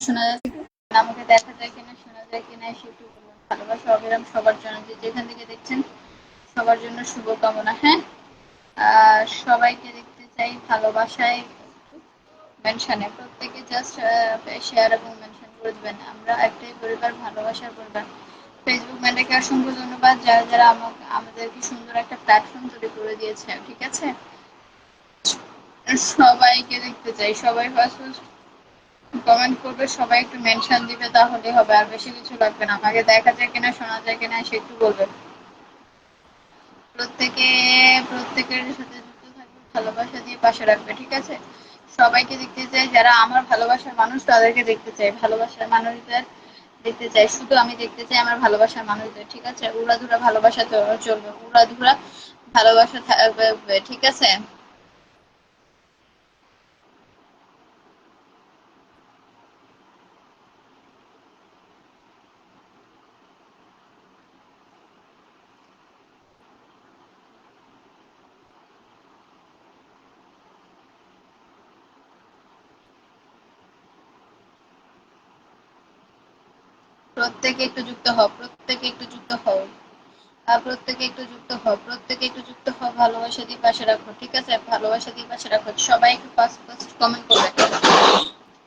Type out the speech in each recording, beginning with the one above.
শোনা যাচ্ছে কি? আমাকে দেখা যায় কিনা, শোনা যায় কিনা এসে একটু বলুন। ভালোবাসা অবিরাম সবার জন্য, যে যেখান থেকে দেখছেন সবার জন্য শুভকামনা। হ্যাঁ, সবাইকে দেখতে চাই ভালোবাসায় মেনশনে প্রত্যেকে জাস্ট শেয়ার এবং মেনশন করে দেবেন। আমরা একটাই পরিবার, ভালোবাসার পরিবার। ফেসবুক ম্যানটাকে অসংখ্য ধন্যবাদ, যারা যারা আমাদেরকে সুন্দর একটা প্ল্যাটফর্ম তৈরি করে দিয়েছে। ঠিক আছে, সবাইকে দেখতে চাই। সবাই ফার্স্ট কমেন্ট করবে, সবাই একটু মেনশন দিবে, তাহলে হবে। আর বেশি কিছু লাগবে না। আমাকে দেখা যায় কিনা, শোনা যায় কিনা সে একটু বলবে। প্রত্যেকে প্রত্যেকের সাথে যুক্ত থাকবে, ভালোবাসা দিয়ে পাশে রাখবে। ঠিক আছে, সবাইকে দেখতে চাই। যারা আমার ভালোবাসার মানুষ তাদেরকে দেখতে চাই, ভালোবাসার মানুষদের দেখতে চাই। শুধু আমি দেখতে চাই আমার ভালোবাসার মানুষদের। ঠিক আছে, উড়াধুরা ভালোবাসা চলবে, উড়াধুরা ভালোবাসা থাকবে। ঠিক আছে, প্রত্যেকে একটু যুক্ত হও, প্রত্যেকে একটু যুক্ত হও। প্রত্যেকে একটু যুক্ত হও, প্রত্যেকে একটু যুক্ত হও। ভালোবাসা দিয়ে পাশে রাখো। ঠিক আছে, ভালোবাসা দিয়ে পাশে রাখো। সবাই একটু ফার্স্ট ফার্স্ট কমেন্ট করবে,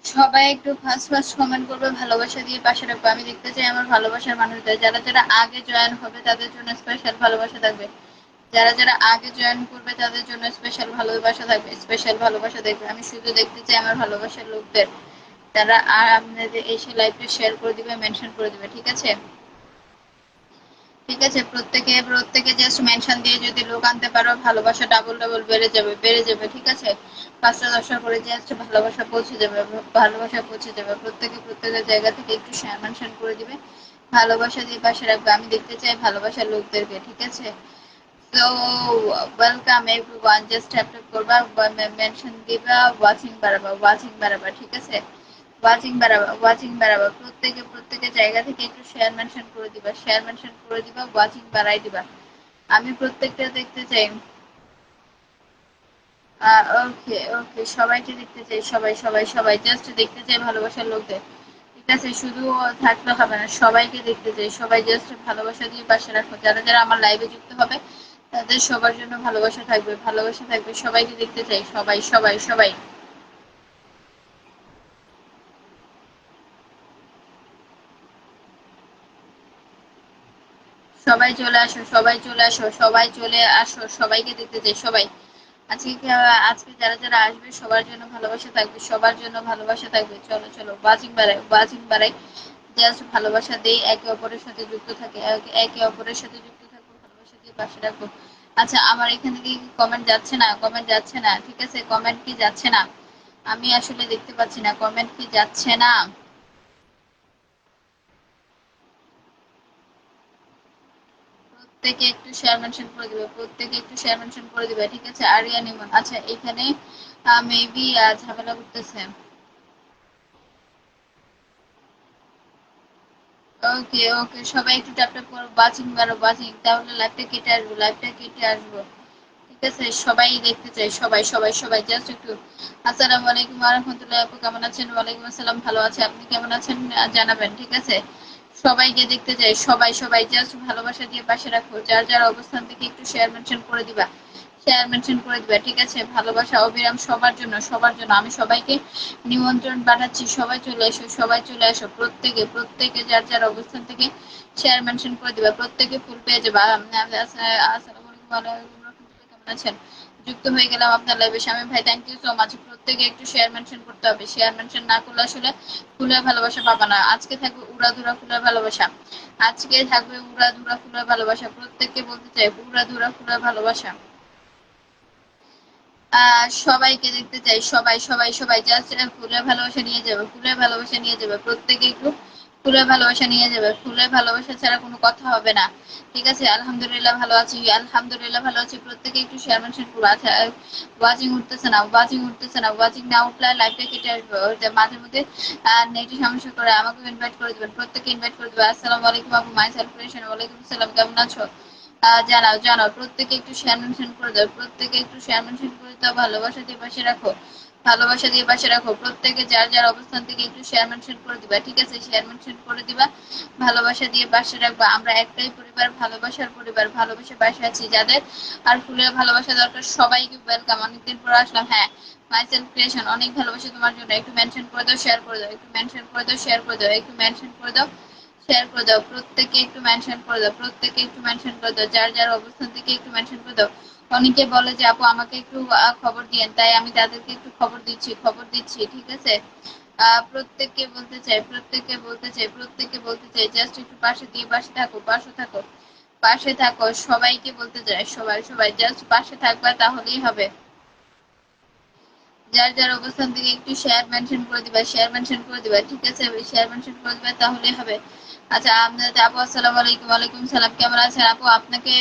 সবাই একটু ফার্স্ট ফার্স্ট কমেন্ট করবে, ভালোবাসা দিয়ে পাশে রাখবে। আমি দেখতে চাই আমার ভালোবাসার মানুষদের। যারা যারা আগে জয়েন হবে তাদের জন্য স্পেশাল ভালোবাসা থাকবে। যারা যারা আগে জয়েন করবে তাদের জন্য স্পেশাল ভালোবাসা থাকবে, স্পেশাল ভালোবাসা দেখবে। আমি শুধু দেখতে চাই আমার ভালোবাসার লোকদের, তারা আর আপনাদের এসে লাইভটা শেয়ার করে দিবে, মেনশন করে দিবে। ঠিক আছে, ঠিক আছে, প্রত্যেকে প্রত্যেকে জাস্ট মেনশন দিয়ে যদি লোক আনতে পারো, ভালোবাসা ডাবল ডাবল বেড়ে যাবে, বেড়ে যাবে। ঠিক আছে, 5টা 10টা করে জাস্ট ভালোবাসা পৌঁছে যাবে, ভালোবাসা পৌঁছে যাবে। প্রত্যেকে প্রত্যেকের জায়গা থেকে একটু শেয়ার মেনশন করে দিবে, ভালোবাসা দিয়ে পাশে রাখবে। আমি দেখতে চাই ভালোবাসার লোকদেরকে। ঠিক আছে, তো welcome everyone, just tap tap করবা, মেনশন দিবা, ওয়াচিং বাড়াবা, ওয়াচিং বাড়াবা। ঠিক আছে, ওয়াচিং বাড়াবা, ওয়াচিং বাড়াবা। প্রত্যেকে প্রত্যেকের জায়গা থেকে একটু শেয়ার মেনশন করে দিবা, শেয়ার মেনশন করে দিবা, ওয়াচিং বাড়াই দিবা। আমি প্রত্যেকটা দেখতে চাই। ওকে ওকে, সবাইকে দেখতে চাই, সবাই সবাই সবাই জাস্ট দেখতে চাই ভালোবাসার লোকদের। ঠিক আছে, শুধু থাকলে হবে না, সবাইকে দেখতে চাই। সবাই জাস্ট ভালোবাসা দিয়ে পাশে রাখো। যারা যারা আমার লাইভে যুক্ত হবে তাদের সবার জন্য ভালোবাসা থাকবে, ভালোবাসা থাকবে। সবাইকে দেখতে চাই, সবাই সবাই সবাই। সবাই চলে আসো, সবাই চলে আসো, সবাই চলে আসো, সবাইকে দেখতে চাই সবাই। আজকে যারা যারা আসবে সবার জন্য ভালোবাসা থাকবে, সবার জন্য ভালোবাসা থাকবে। চলো চলো, বাজিং বাড়াই, বাজিং বাড়াই। জাস্ট ভালোবাসা দেই, একে অপরের সাথে যুক্ত থাকে, একে অপরের সাথে যুক্ত থাকবো, ভালোবাসা দিয়ে পাশে রাখবো। আচ্ছা, আমার এখান থেকে কমেন্ট যাচ্ছে না, কমেন্ট যাচ্ছে না। ঠিক আছে, কমেন্ট কি যাচ্ছে না? আমি আসলে দেখতে পাচ্ছি না, কমেন্ট কি যাচ্ছে না? প্রত্যেকে একটু শেয়ার মেনশন করে দিবে, প্রত্যেকে একটু শেয়ার মেনশন করে দিবে। ঠিক আছে, আরিয়ান ইমন। আচ্ছা, এখানে মেবি ঝামেলা করতেছে। ওকে ওকে, সবাই একটু ট্যাপ ট্যাপ করো, বাজিং বারো বাজিং, তাহলে লাইভটা কেটে আসবো, লাইভটা কেটে আসবো। ঠিক আছে, সবাই দেখতে চাই, সবাই সবাই সবাই জাস্ট একটু। আসসালামু আলাইকুম ওয়া রাহমাতুল্লাহি, আপু কেমন আছেন? ওয়ালাইকুম আসসালাম, ভালো আছে। আপনি কেমন আছেন জানাবেন। ঠিক আছে, সবাইকে দেখতে চাই, সবাই সবাই জাস্ট ভালোবাসা দিয়ে পাশে রাখো। যার যার অবস্থান থেকে একটু শেয়ার মেনশন করে দিবা, শেয়ার মেনশন করে দিবা। ঠিক আছে, ভালোবাসা অবিরাম সবার জন্য, সবার জন্য। আমি সবাইকে নিমন্ত্রণ পাঠাচ্ছি, সবাই চলে এসো, সবাই চলে আসো। প্রত্যেকে প্রত্যেকে যার যার অবস্থান থেকে শেয়ার মেনশন করে দিবা, প্রত্যেকে ফুল পেয়ে যাবা। আসসালামু আলাইকুম ওয়া আলাইকুম রাহমাতুল্লাহ, কেমন আছেন? যুক্ত হয়ে গেলাম আপনার লাইভে। স্বামী ভাই, থ্যাংক ইউ সো মাচ। প্রত্যেকে একটু শেয়ার মেনশন করতে হবে, শেয়ার মেনশন না করলে আসলে ফুলের ভালোবাসা পাবা না। আজকে থাকবে উড়াধুরা ফুলের ভালোবাসা, আজকে থাকবে উড়াধুরা ফুলের ভালোবাসা। প্রত্যেককে বলতে চাই উড়াধুরা ফুলের ভালোবাসা। সবাইকে দেখতে চাই, সবাই সবাই সবাই জাস্ট ফুলের ভালোবাসা নিয়ে যাবে, ফুলের ভালোবাসা নিয়ে যাবে। প্রত্যেকে একটু ফুলের ভালোবাসা নিয়ে যাবে, ফুলের ভালোবাসা ছাড়া কোনো কথা হবে না। ঠিক আছে, আলহামদুলিল্লাহ ভালো আছি, আলহামদুলিল্লাহ ভালো আছি। প্রত্যেকে একটু শেয়ার মেনশন করবো। আচ্ছা, ওয়াচিং উঠতেছে না, ওয়াচিং উঠতেছে না, ওয়াচিং না উঠলে লাইভটা কেটে আসবে। ওই যে মাঝে মধ্যে নেটের সমস্যা করে, আমাকে ইনভাইট করে দিবেন, প্রত্যেকে ইনভাইট করে দিবেন। আসসালামু আলাইকুম আপু, মাই সেলিব্রেশন। ওয়ালাইকুম আসসালাম, কেমন আছো? জানাও জানাও, প্রত্যেকে একটু শেয়ার মেনশন করে দাও, প্রত্যেকে একটু শেয়ার মেনশন করে দাও। ভালোবাসা দিয়ে পাশে রাখো, ভালোবাসা দিয়ে পাশে রাখো। প্রত্যেকে যার যার অবস্থান থেকে একটু শেয়ার মেনশন করে দিবা, ঠিক আছে? শেয়ার মেনশন করে দিবা, ভালোবাসা দিয়ে পাশে রাখবা। আমরা একটাই পরিবার, ভালোবাসার পরিবার, ভালোবাসে পাশে আছি। যাদের আর ফুলের ভালোবাসা দরকার সবাইকে ওয়েলকাম। অনেকদিন পর আসলাম। হ্যাঁ, মাইসেলফ ক্রিয়েশন, অনেক ভালোবাসা তোমার জন্য। একটু মেনশন করে দাও, শেয়ার করে দাও, একটু মেনশন করে দাও, শেয়ার করে দাও, একটু মেনশন করে দাও, শেয়ার করে দাও। প্রত্যেকে একটু মেনশন করে দাও, প্রত্যেকে একটু মেনশন করে দাও, যার যার অবস্থান থেকে একটু মেনশন করে দাও। অনেকে বলে যে আপু আমাকে একটু খবর দিয়েন, তাই আমি তাদেরকে একটু খবর দিচ্ছি, ঠিক আছে? প্রত্যেককে বলতে চাই, প্রত্যেককে বলতে চাই, প্রত্যেককে বলতে চাই, জাস্ট একটু পাশে দিয়ে পাশে থাকো, পাশে থাকো, পাশে থাকো। সবাইকে বলতে চাই, সবাই সবাই জাস্ট পাশে থাকবা, তাহলেই হবে। যার যার অবস্থান থেকে একটু শেয়ার মেনশন করে দিবা, শেয়ার মেনশন করে দিবা, ঠিক আছে? শেয়ার মেনশন করে দিবা, তাহলেই হবে। আচ্ছা, আপনাদের আপু আসসালামু আলাইকুম। ওয়ালাইকুম সালাম, কেমন আছেন আপু? আপনাকে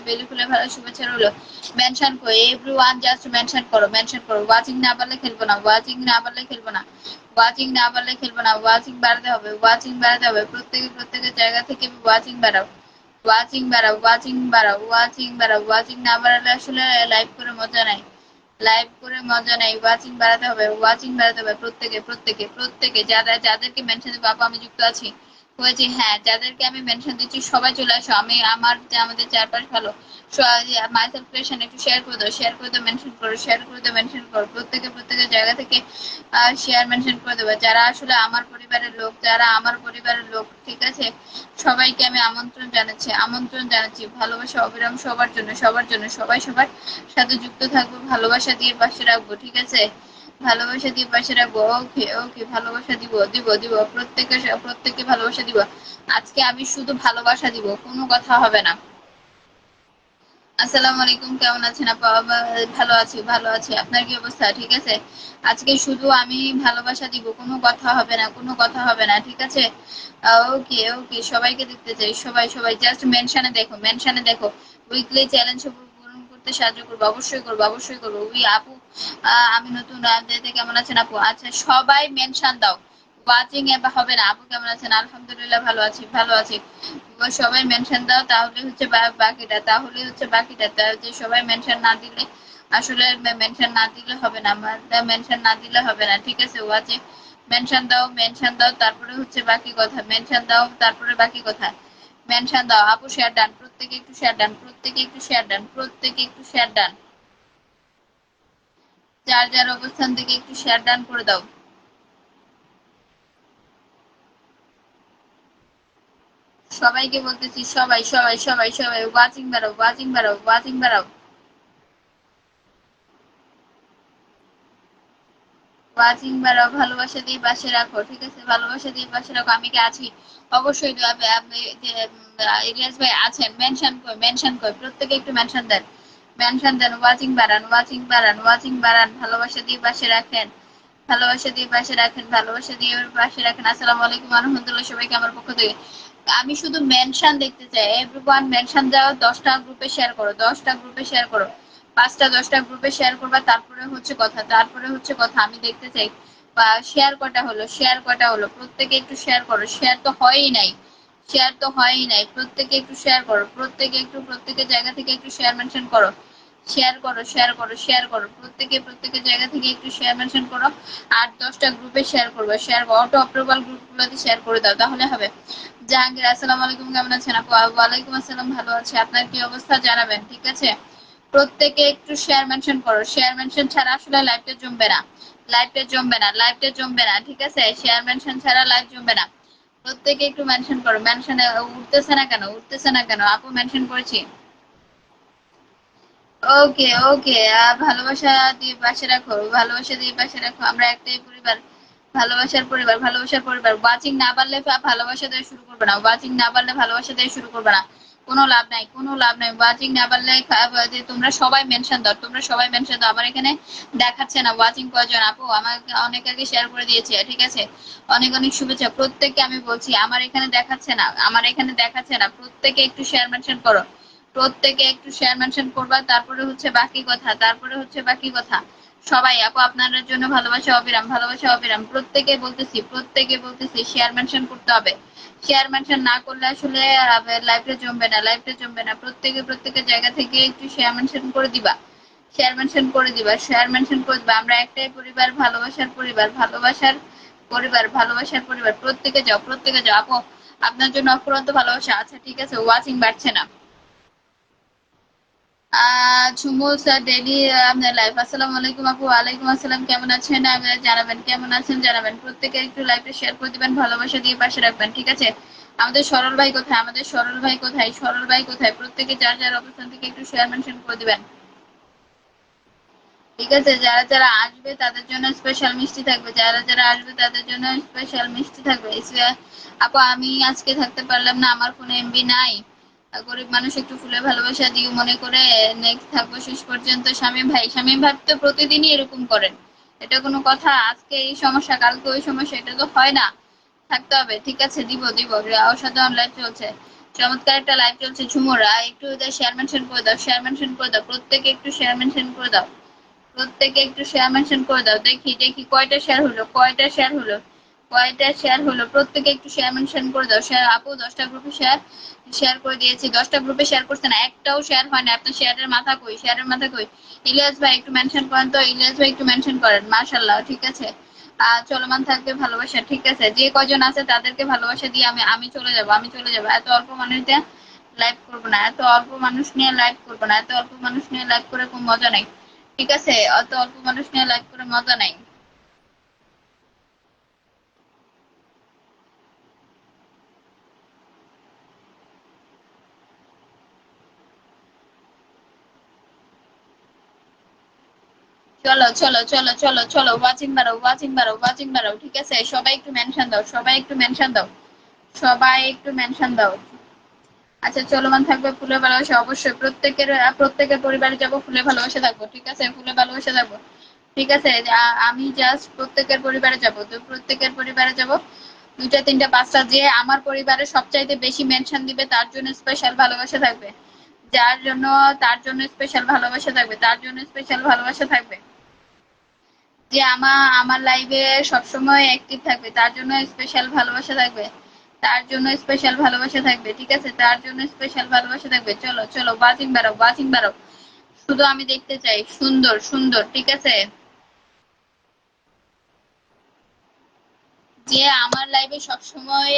বেলি ফুলে ভালো শুভেচ্ছা রইলো। মেনশন করো, এভরিওয়ান জাস্ট মেনশন করো, মেনশন করো। ওয়াচিং না পারলে খেলবো না, ওয়াচিং না পারলে খেলবো না, ওয়াচিং না পারলে খেলবো না। ওয়াচিং বাড়াতে হবে, ওয়াচিং বাড়াতে হবে। প্রত্যেকে প্রত্যেকের জায়গা থেকে ওয়াচিং বাড়াও, ওয়াচিং বাড়াও, ওয়াচিং বাড়াও, ওয়াচিং বাড়াও। ওয়াচিং না বাড়ালে আসলে লাইভ করে মজা নাই, লাইভ করে মজা নেই। ওয়াচিং বাড়াতে হবে, ওয়াচিং বাড়াতে হবে। প্রত্যেকে প্রত্যেকে প্রত্যেকে যারা যাদেরকে মেনশন দেবো, আপু আমি যুক্ত আছি হয়েছে, হ্যাঁ, যাদেরকে আমি মেনশন দিচ্ছি সবাই চলে আসো। আমি আমার যে আমাদের চারপাশ ভালো মাইসেলফ ক্রিয়েশন একটু শেয়ার করে দাও, শেয়ার করে দাও, মেনশন করো, শেয়ার করে দাও, মেনশন করো। প্রত্যেকে প্রত্যেকের জায়গা থেকে শেয়ার মেনশন করে দেবে। যারা আসলে আমার পরিবারের লোক, যারা আমার পরিবারের লোক, ঠিক আছে? সবাইকে আমি আমন্ত্রণ জানাচ্ছি, আমন্ত্রণ জানাচ্ছি। ভালোবাসা অবিরাম সবার জন্য, সবার জন্য। সবাই সবার সাথে যুক্ত থাকবো, ভালোবাসা দিয়ে পাশে রাখবো, ঠিক আছে? ভালোবাসা দিয়ে পাশে রাখবো। ওকে ওকে, ভালোবাসা দিব দিব দিব, প্রত্যেকে প্রত্যেককে ভালোবাসা দিব। আজকে আমি শুধু ভালোবাসা দিব, কোনো কথা হবে না। আসসালামু আলাইকুম, কেমন আছেন আপা? ভালো আছি, ভালো আছি। আপনার কি অবস্থা? ঠিক আছে। আজকে শুধু আমি ভালোবাসা দিব, কোনো কথা হবে না, কোনো কথা হবে না, ঠিক আছে? ওকে ওকে, সবাইকে দেখতে চাই, সবাই সবাই জাস্ট মেনশনে দেখো, মেনশনে দেখো। উইকলি চ্যালেঞ্জ পূরণ করতে সাহায্য করবো, অবশ্যই করবো, অবশ্যই করবো। উই আপু, আমি নতুন রাজনীতিতে, কেমন আছেন আপু? আচ্ছা, সবাই মেনশন দাও। ওয়াচিং হবে না। আপু কেমন আছেন? আলহামদুলিল্লাহ ভালো আছি, ভালো আছি। সবাই মেনশন দাও, তাহলে হচ্ছে বাকিটা, তাহলে হচ্ছে বাকিটা। যে সবাই মেনশন না দিলে আসলে, মেনশন না দিলে হবে না, মেনশন না দিলে হবে না, ঠিক আছে? ওয়াচে মেনশন দাও, মেনশন দাও, তারপরে হচ্ছে বাকি কথা। মেনশন দাও, তারপরে বাকি কথা। মেনশন দাও। আপু শেয়ার ডান, প্রত্যেকে একটু শেয়ার ডান, প্রত্যেকে একটু শেয়ার ডান, প্রত্যেকে একটু শেয়ার ডান। যার যার অবস্থান থেকে একটু শেয়ার ডান করে দাও। সবাইকে বলতেছি, সবাই সবাই সবাই সবাই ওয়াচিং বাড়াও, ওয়াচিং বাড়াও, ওয়াচিং বাড়াও। ওয়াচিং বাড়াও, ভালোবাসা দিয়ে পাশে রাখো, ঠিক আছে? ভালোবাসা দিয়ে পাশে রাখো। আমি কি আছি? অবশ্যই তো। আপনি যে ইলিয়াস ভাই আছেন, মেনশন কই, মেনশন কই, প্রত্যেকে একটু মেনশন দেন, মেনশন দেন। ওয়াচিং বাড়ান, ওয়াচিং বাড়ান, ওয়াচিং বাড়ান। ভালোবাসা দিয়ে পাশে রাখেন, ভালোবাসা দিয়ে পাশে রাখেন, ভালোবাসা দিয়ে পাশে রাখেন। আসসালামু আলাইকুম রহমতুল্লাহ, সবাইকে আমার পক্ষ থেকে। আমি শুধু মেনশন দেখতে চাই, এভরিওয়ান মেনশন দাও। 10টা গ্রুপে শেয়ার করো, 10টা গ্রুপে শেয়ার করো, 5টা 10টা গ্রুপে শেয়ার করবা, তারপরে হচ্ছে কথা, তারপরে হচ্ছে কথা। আমি দেখতে চাই বা শেয়ার কটা হলো, শেয়ার কটা হলো। প্রত্যেকে একটু শেয়ার করো, শেয়ার তো হয়ই নাই, শেয়ার তো হয়ই নাই। প্রত্যেকে একটু শেয়ার করো, প্রত্যেকে একটু প্রত্যেকের জায়গা থেকে একটু শেয়ার মেনশন করো, শেয়ার করো, শেয়ার করো, শেয়ার করো। প্রত্যেকে প্রত্যেকের জায়গা থেকে একটু শেয়ার মেনশন করো। আর 10টা গ্রুপে শেয়ার করবে, শেয়ার অটো অ্যাপ্রুভাল গ্রুপগুলোতে শেয়ার করে দাও, তাহলে হবে। জাহাঙ্গীর, আসসালামু আলাইকুম, কেমন আছেন আপু? ওয়ালাইকুম আসসালাম, ভালো আছি। আপনার কি অবস্থা জানাবেন, ঠিক আছে? প্রত্যেকে একটু শেয়ার মেনশন করো। শেয়ার মেনশন ছাড়া আসলে লাইভটা জমবে না, লাইভটা জমবে না, লাইভটা জমবে না, ঠিক আছে? শেয়ার মেনশন ছাড়া লাইভ জমবে না। প্রত্যেকে একটু মেনশন করো। মেনশনে উঠতেছে না কেন, উঠতেছে না কেন? আপু মেনশন করেছি। ওকে ওকে, ভালোবাসা দিয়ে পাশে রাখো, ভালোবাসা দিয়ে পাশে রাখো। আমরা একটাই পরিবার, ভালোবাসার পরিবার, ভালোবাসার পরিবার। ওয়াচিং না পারলে ভালোবাসা দিয়ে শুরু করবে না, ওয়াচিং না পারলে ভালোবাসা দিয়ে শুরু করবে না। কোনো লাভ নাই, কোনো লাভ নাই। ওয়াচিং না পারলে যে তোমরা সবাই মেনশন দাও, তোমরা সবাই মেনশন দাও। আমার এখানে দেখাচ্ছে না ওয়াচিং কয়জন আপু, আমাকে অনেক আগে শেয়ার করে দিয়েছে, ঠিক আছে? অনেক অনেক শুভেচ্ছা। প্রত্যেককে আমি বলছি, আমার এখানে দেখাচ্ছে না, আমার এখানে দেখাচ্ছে না। প্রত্যেকে একটু শেয়ার মেনশন করো, প্রত্যেকে একটু শেয়ার মেনশন করবা, তারপরে হচ্ছে বাকি কথা, তারপরে হচ্ছে বাকি কথা। সবাই আপু আপনাদের জন্য ভালোবাসা অবিরাম, ভালোবাসা অবিরাম। প্রত্যেকে বলতেছি, প্রত্যেকে বলতেছি, শেয়ার মেনশন করতে হবে। শেয়ার মেনশন না করলে আসলে লাইফটা জমবে না, লাইফটা জমবে না। প্রত্যেকে প্রত্যেকের জায়গা থেকে একটু শেয়ার মেনশন করে দিবা, শেয়ার মেনশন করে দিবা, শেয়ার মেনশন করে দিবা। আমরা একটাই পরিবার, ভালোবাসার পরিবার, ভালোবাসার পরিবার, ভালোবাসার পরিবার। প্রত্যেকে যাও, প্রত্যেকে যাও আপু। আপনার জন্য অফুরন্ত ভালোবাসা। আচ্ছা ঠিক আছে, ওয়াচিং বাড়ছে না। ঝুমু স্যার ডেইলি আপনার লাইভ। আসসালামু আলাইকুম আপু। ওয়ালাইকুম আসসালাম। কেমন আছেন আপনারা জানাবেন, কেমন আছেন জানাবেন। প্রত্যেকে একটু লাইভটা শেয়ার করে দিবেন, ভালোবাসা দিয়ে পাশে রাখবেন, ঠিক আছে। আমাদের সরল ভাই কোথায়, আমাদের সরল ভাই কোথায়, সরল ভাই কোথায়? প্রত্যেকে যার যার অবস্থান থেকে একটু শেয়ার মেনশন করে দিবেন, ঠিক আছে। যারা যারা আসবে তাদের জন্য স্পেশাল মিষ্টি থাকবে, যারা যারা আসবে তাদের জন্য স্পেশাল মিষ্টি থাকবে। আপু আমি আজকে থাকতে পারলাম না, আমার ফোনে এমবি নাই। গরিব মানুষ, একটু ফুলে ভালোবাসা দিও মনে করে। নেক্সট থাকবো শেষ পর্যন্ত। শামীম ভাই, শামীম ভাই তো প্রতিদিনই এরকম করেন, এটা কোনো কথা? আজকে এই সমস্যা, কালকে ওই সমস্যা, এটা তো হয় না। থাকতে হবে, ঠিক আছে। দিব দিব। অসাধারণ লাইভ চলছে, চমৎকার একটা লাইভ চলছে। ঝুমুরা একটু শেয়ার মেনশন করে দাও, শেয়ার মেনশন করে দাও। প্রত্যেকে একটু শেয়ার মেনশন করে দাও, প্রত্যেকে একটু শেয়ার মেনশন করে দাও। দেখি দেখি কয়টা শেয়ার হলো, কয়টা শেয়ার হলো, কয়টা শেয়ার হলো। প্রত্যেকে একটু শেয়ার মেনশন করে দাও। শেয়ার আপু 10টা গ্রুপে শেয়ার শেয়ার করে দিয়েছি, 10টা গ্রুপে শেয়ার করছে না, একটাও শেয়ার হয় না। আপনার শেয়ারের মাথা কই, শেয়ারের মাথা কই? ইলিয়াস ভাই একটু মেনশন করেন তো, ইলিয়াস ভাই একটু মেনশন করেন। মাশাআল্লাহ, ঠিক আছে। চলমান থাকবে ভালোবাসা, ঠিক আছে। যে কজন আছে তাদেরকে ভালোবাসা দিয়ে আমি আমি চলে যাব, আমি চলে যাব। এত অল্প মানুষ দিয়ে লাইভ করবো না, এত অল্প মানুষ নিয়ে লাইভ করবো না, এত অল্প মানুষ নিয়ে লাইভ করে কোনো মজা নাই, ঠিক আছে। অত অল্প মানুষ নিয়ে লাইভ করে মজা নাই। চলো চলো চলো চলো চলো, ওয়াচিং বাড়াও, ওয়াচিং বাড়াও, ওয়াচিং বাড়াও, ঠিক আছে। সবাই একটু মেনশন দাও, সবাই একটু মেনশন দাও, সবাই একটু মেনশন দাও। আচ্ছা, চলমান থাকবে ফুলের ভালোবাসা অবশ্যই। প্রত্যেকের পরিবারে যাব, ফুলে ভালোবাসা থাকবো, ঠিক আছে। ফুলে ভালোবাসা থাকবো, ঠিক আছে। আমি জাস্ট প্রত্যেকের পরিবারে যাব, তো প্রত্যেকের পরিবারে যাব। দুইটা তিনটা পাঁচটা, যে আমার পরিবারে সবচাইতে বেশি মেনশন দিবে তার জন্য স্পেশাল ভালোবাসা থাকবে। যার জন্য, তার জন্য স্পেশাল ভালোবাসা থাকবে, তার জন্য স্পেশাল ভালোবাসা থাকবে। যে আমার লাইভে সবসময় অ্যাক্টিভ থাকবে তার জন্য স্পেশাল ভালোবাসা থাকবে, তার জন্য স্পেশাল ভালোবাসা থাকবে, ঠিক আছে। তার জন্য স্পেশাল ভালোবাসা থাকবে। চলো চলো, ওয়াচিং বাড়াও, ওয়াচিং বাড়াও। শুধু আমি দেখতে চাই সুন্দর সুন্দর, ঠিক আছে। যে আমার লাইভে সবসময়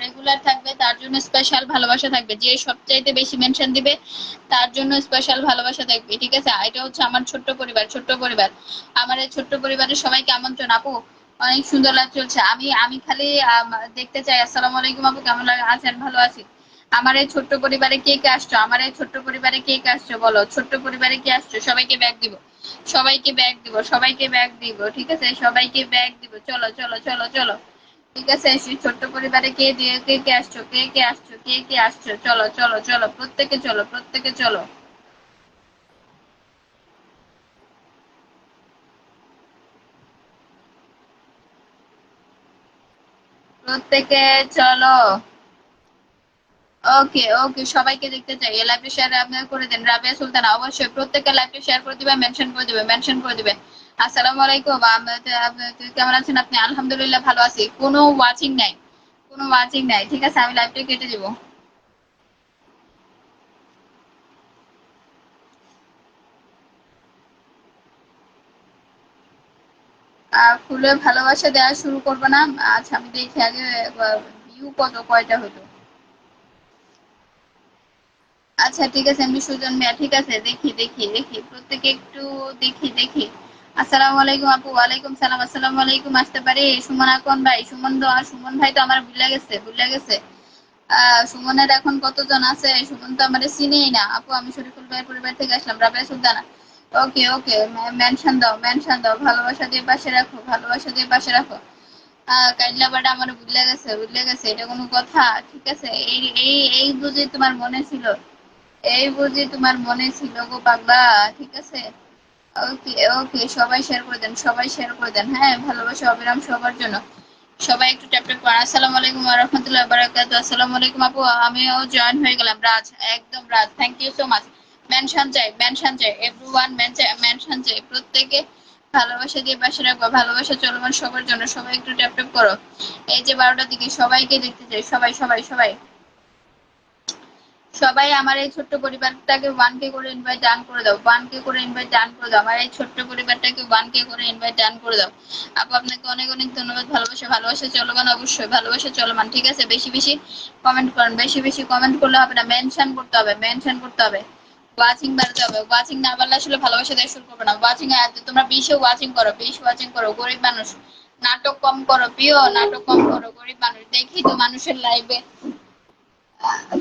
রেগুলার থাকবে তার জন্য স্পেশাল ভালোবাসা থাকবে, যে সবচাইতে বেশি মেনশন দিবে তার জন্য স্পেশাল ভালোবাসা থাকবে, ঠিক আছে। এটা হচ্ছে আমার ছোট্ট পরিবার, ছোট্ট পরিবার। আমার এই ছোট্ট পরিবারের সবাইকে আমন্ত্রণ আপু। অনেক সুন্দর লাইভ চলছে। আমি আমি খালি দেখতে চাই। আসসালামু আলাইকুম আপু, কেমন আছেন? ভালো আছি। আমার এই ছোট্ট পরিবারে কে কে আসছো, আমার এই ছোট্ট পরিবারে কে কে আসছো বলো। ছোট্ট পরিবারে কে আসছো? সবাইকে ব্যাগ দিব, সবাইকে ব্যাগ দিব, সবাইকে ব্যাগ দিব, ঠিক আছে। সবাইকে ব্যাগ দিব। চলো চলো চলো চলো, ঠিক আছে। সেই ছোট্ট পরিবারে কে দিয়ে কে কে আসছো, কে কে আসছো, কে কে আসছো? চলো চলো চলো, প্রত্যেকে চলো, প্রত্যেকে চলো, প্রত্যেকে চলো। ওকে ওকে, সবাইকে দেখতে চাই। এই লাইভটা শেয়ার আপনারা করে দেন। রাবিয়া সুলতানা অবশ্যই প্রত্যেকটা লাইভটা শেয়ার করে দিবে, মেনশন করে দিবে, মেনশন করে দিবে। আসসালামু আলাইকুম। কেমন আছেন আপনি? আলহামদুলিল্লাহ ভালো আছি। কোনো ওয়াচিং নাই, কোনো ওয়াচিং নাই, ঠিক আছে। আমি লাইভটা কেটে দিব। ফুলে ভালোবাসা দেওয়া শুরু করবো না? আচ্ছা আমি দেখি আগে ভিউ কত, কয়টা হলো। আচ্ছা ঠিক আছে, এমনি সুজন মিয়া, ঠিক আছে। দেখি দেখি দেখি, প্রত্যেকে একটু দেখি দেখি। আসসালামু আলাইকুম আপু। ওয়ালাইকুম সালাম। আসসালামু আলাইকুম। আসতে পারি? সুমন আকন ভাই, সুমন ভাই তো আমার ভুলে গেছে, ভুলে গেছে। সুমনের এখন কতজন আছে? সুমন তো আমার চিনেই না আপু। আমি শরীফুল ভাইয়ের পরিবার থেকে আসলাম, রাবেয়া সুলতানা। ওকে ওকে, মেনশন দাও, মেনশন দাও। ভালোবাসা দিয়ে পাশে রাখো, ভালোবাসা দিয়ে পাশে রাখো। কাইল্লা বাটা আমার ভুলে গেছে, ভুলে গেছে, এটা কোনো কথা? ঠিক আছে। এই এই এই বুঝি তোমার মনে ছিল, এই বুঝি তোমার মনে ছিল গো পাগলা, ঠিক আছে। ওকে ওকে, সবাই শেয়ার করে দেন, সবাই শেয়ার করে দেন। হ্যাঁ, ভালোবাসা অবিরাম সবার জন্য। সবাই একটু ট্যাপ ট্যাপ করেন। আসসালামু আলাইকুম ওয়া রাহমাতুল্লাহি ওয়া বারাকাতুহু। আসসালামু আলাইকুম আপু, আমিও জয়েন হয়ে গেলাম। রাজ, একদম Raj, thank you so much. Mention চাই, মেনশন চাই, এভরিওয়ান মেনশন চাই। প্রত্যেকে ভালোবাসা দিয়ে পাশে রাখবো, ভালোবাসা চলমান সবার জন্য। সবাই একটু ট্যাপ ট্যাপ করো। এই যে 12টার দিকে সবাইকে দেখতে চাই, সবাই সবাই সবাই। সবাই আমার এই ছোট্ট পরিবারটাকে 1K করে ইনভাইট ডান করে দাও, 1K করে ইনভাইট ডান করে দাও, আমার এই ছোট্ট পরিবারটাকে 1K করে ইনভাইট ডান করে দাও। আপু আপনাকে অনেক অনেক ধন্যবাদ। ভালোবাসা ভালোবাসা চলমান, অবশ্যই ভালোবাসা চলমান, ঠিক আছে। বেশি বেশি কমেন্ট করেন, বেশি বেশি কমেন্ট করলে হবে না, মেনশন করতে হবে, মেনশন করতে হবে। ওয়াচিং বাড়াতে হবে, ওয়াচিং না বাড়লে আসলে ভালোবাসা দিয়ে শুরু করবে না। ওয়াচিং তোমরা 20 ওয়াচিং করো, 20 ওয়াচিং করো, গরিব মানুষ। নাটক কম করো প্রিয়, নাটক কম করো, গরিব মানুষ দেখি তো মানুষের লাইভে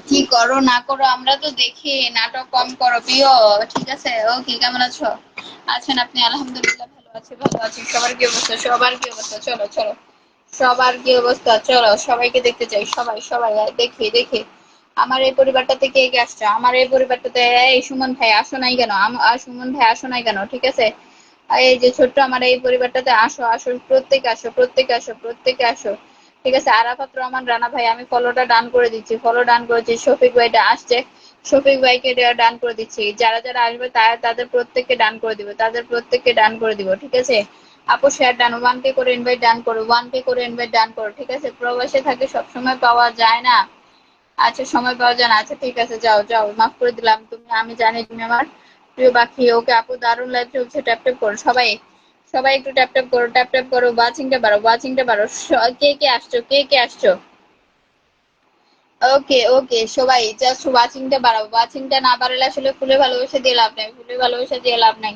কি করো না করো, আমরা তো দেখি। নাটক কম করো প্রিয়, ঠিক আছে। ওকে, কেমন আছো? আছেন আপনি? আলহামদুলিল্লাহ ভালো আছি, ভালো আছি। সবার কি অবস্থা? সবার কি অবস্থা? চলো চলো, সবার কি অবস্থা? চলো সবাইকে দেখতে চাই, সবাই সবাই দেখি দেখি। আমার এই পরিবারটাতে কে কে আসছে? আমার এই পরিবারটাতে এই সুমন ভাই আসো নাই কেন? সুমন ভাই আসো নাই কেন? ঠিক আছে। আর এই যে ছোট্ট আমার এই পরিবারটাতে আসো আসো, প্রত্যেকে আসো, প্রত্যেকে আসো, প্রত্যেকে আসো, ঠিক আছে। আরাফাত রহমান রানা ভাই, আমি ফলোটা ডান করে দিচ্ছি, ফলো ডান করেছি। শফিক ভাইটা আসছে, শফিক ভাইকে ডান করে দিচ্ছি। যারা যারা আসবে তাদের প্রত্যেককে ডান করে দিব, তাদের প্রত্যেককে ডান করে দিব, ঠিক আছে। আপু শেয়ার ডান, 1K করে ইনভাইট ডান করো, 1K করে ইনভাইট ডান করো, ঠিক আছে। প্রবাসে থাকে, সবসময় পাওয়া যায় না। আচ্ছা, সময় পাওয়া যায় না, আচ্ছা ঠিক আছে, যাও যাও, মাফ করে দিলাম। তুমি, আমি জানি তুমি আমার প্রিয় পাখি। ওকে আপু, দারুণ লাইভ চলছে, ট্যাপ ট্যাপ করো সবাই, সবাই একটু ট্যাপ ট্যাপ করো, ট্যাপ ট্যাপ করো, ওয়াচিংটা বাড়ো, ওয়াচিংটা বাড়ো। কে কে আসছো, কে কে আসছো? ওকে ওকে, সবাই জাস্ট ওয়াচিংটা বাড়াও, ওয়াচিংটা না বাড়ালে আসলে ফুলে ভালোবাসা দিয়ে লাভ নাই, ফুলে ভালোবাসা দিয়ে লাভ নাই।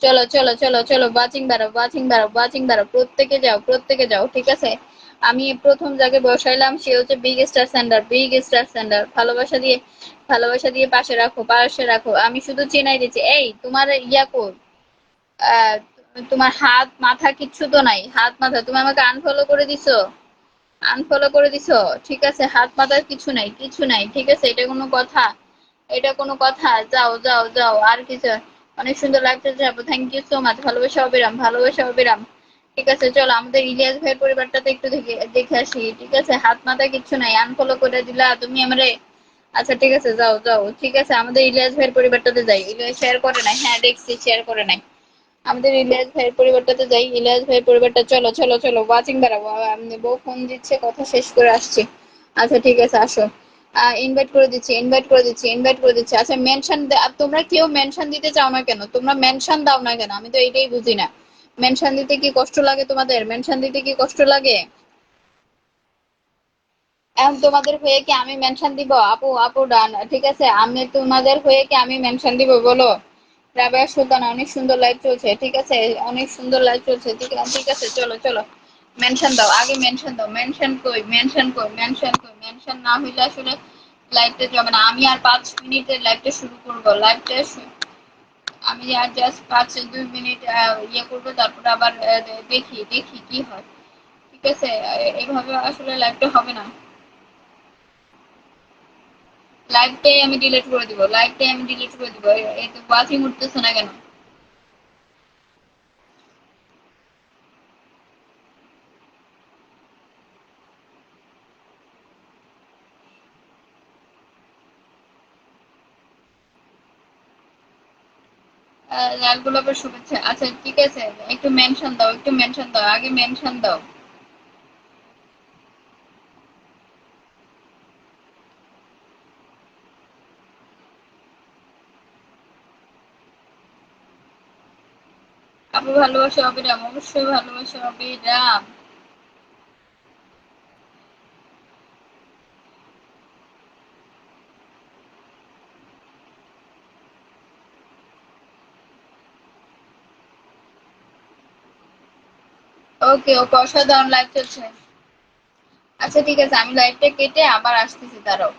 চলো চলো চলো চলো, ওয়াচিং বাড়াও, ওয়াচিং বাড়াও, ওয়াচিং বাড়াও, প্রত্যেকে যাও, প্রত্যেকে যাও, ঠিক আছে। আমি প্রথম জায়গায় বসাইলাম, সে হচ্ছে big star centre, big star centre. ভালোবাসা দিয়ে, ভালোবাসা দিয়ে পাশে রাখো, পাশে রাখো। আমি শুধু চেনাই দিচ্ছি। এই তোমার ইয়া কর, আহ, তোমার হাত মাথা কিচ্ছু তো নাই, হাত মাথা তুমি আমাকে আনফলো করে দিছো, আনফলো করে দিছো, ঠিক আছে। হাত পাতার কিছু নাই, কিছু নাই, ঠিক আছে। এটা কোনো কথা? এটা কোনো কথা? যাও যাও যাও, আর কিছু। অনেক সুন্দর লাগছে, যাবো, থ্যাংক ইউ সো মাচ। ভালোবাসা অবিরাম, ভালোবাসা অবিরাম, ঠিক আছে। চলো আমাদের ইলিয়াস ভাইয়ের পরিবারটাতে একটু দেখে দেখে আসি, ঠিক আছে। হাত মাথা কিচ্ছু নাই, আনফলো করে দিলা তুমি আমারে। আচ্ছা ঠিক আছে, যাও যাও, ঠিক আছে। আমাদের ইলিয়াস ভাইয়ের পরিবারটাতে যাই। ইলিয়াস শেয়ার করে নাই, হ্যাঁ দেখছি শেয়ার করে নাই। আমাদের ইলিয়াস ভাইয়ের পরিবারটাতে যাই, ইলিয়াস ভাইয়ের পরিবারটা, চলো চলো চলো, ওয়াচিং বাড়াবো। বউ ফোন দিচ্ছে, কথা শেষ করে আসছি। আচ্ছা ঠিক আছে, আসো। ইনভাইট করে দিচ্ছি, ইনভাইট করে দিচ্ছি, ইনভাইট করে দিচ্ছি। আচ্ছা মেনশন, তোমরা কেউ মেনশন দিতে চাও না কেন? তোমরা মেনশন দাও না কেন? আমি তো এইটাই বুঝি না। মেনশন দিতে কি কষ্ট লাগে তোমাদের? মেনশন দিতে কি কষ্ট লাগে? এখন তোমাদের হয়ে কি আমি মেনশন দিব? আপু আপু ডান, ঠিক আছে। আমি তোমাদের হয়ে কি আমি মেনশন দিব বলো? রাবেয়া সুলতানা, অনেক সুন্দর লাইভ চলছে, ঠিক আছে। অনেক সুন্দর লাইভ চলছে, ঠিক আছে, ঠিক আছে। চলো চলো, মেনশন দাও, আগে মেনশন দাও। মেনশন কই, মেনশন কই, মেনশন কই? মেনশন না হইলে আসলে লাইভটা যাবে না। আমি আর 5 মিনিটের লাইভটা শুরু করবো, লাইভটা আমি আর জাস্ট 2 মিনিট ইয়ে করবো, তারপরে আবার দেখি দেখি কি হয়, ঠিক আছে। এভাবে আসলে লাইভটা হবে না। লাইভটাই আমি ডিলিট করে দিব, লাইভটাই আমি ডিলিট করে দিব। এই তো ওয়াচিং উঠতেছে না কেন? লাল গোলাপের শুভেচ্ছা, আচ্ছা ঠিক আছে। একটু মেনশন দাও, একটু মেনশন দাও, আগে মেনশন দাও। আপু ভালোবাসা অবিরাম, অবশ্যই ভালোবাসা অবিরাম। ওকে ওকে, অসাধারণ লাইভ চলছে। আচ্ছা ঠিক আছে, আমি লাইভটা কেটে আবার আসতেছি, দাঁড়াও।